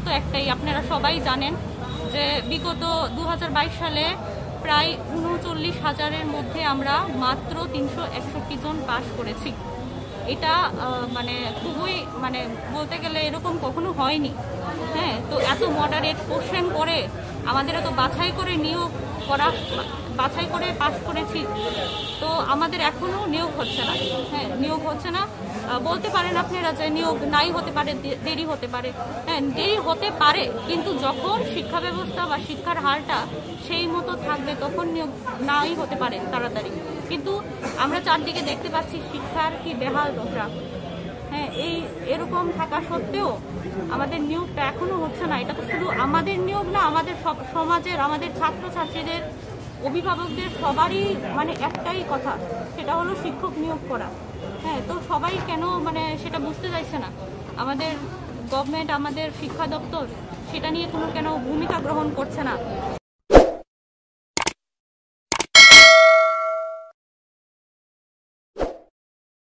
তো একটাই, আপনারা সবাই জানেন যে বিগত 2022 সালে প্রায় 39,000-এর মধ্যে আমরা মাত্র 361 জন পাস করেছি। এটা মানে খুবই মানে বলতে গেলে এরকম কখনো হয়নি। হ্যাঁ, তো এত মডারেট কোশ্চেন করে আমাদের এত বাছাই করে নিয়োগ করা, বাছাই করে পাস করেছি, তো আমাদের এখনো নিয়োগ হচ্ছে না। হ্যাঁ, নিয়োগ হচ্ছে না। বলতে পারেন আপনারা যে নিয়োগ নাই হতে পারে, দেরি হতে পারে। হ্যাঁ, দেরি হতে পারে, কিন্তু যখন শিক্ষা ব্যবস্থা বা শিক্ষার হারটা সেই মতো থাকবে তখন নিয়োগ নাই হতে পারে তাড়াতাড়ি। কিন্তু আমরা চারদিকে দেখতে পাচ্ছি শিক্ষার কি বেহাল দশা। হ্যাঁ, এরকম থাকা সত্ত্বেও আমাদের নিয়োগটা এখনো হচ্ছে না। এটা তো শুধু আমাদের নিয়োগ না, আমাদের সব সমাজের, আমাদের ছাত্রছাত্রীদের, অভিভাবকদের সবারই মানে একটাই কথা, সেটা হলো শিক্ষক নিয়োগ করা। হ্যাঁ, তো সবাই কেন মানে সেটা বুঝতে চাইছে না। আমাদের গভর্নমেন্ট, আমাদের শিক্ষা দপ্তর সেটা নিয়ে কোনো কেন ভূমিকা গ্রহণ করছে না।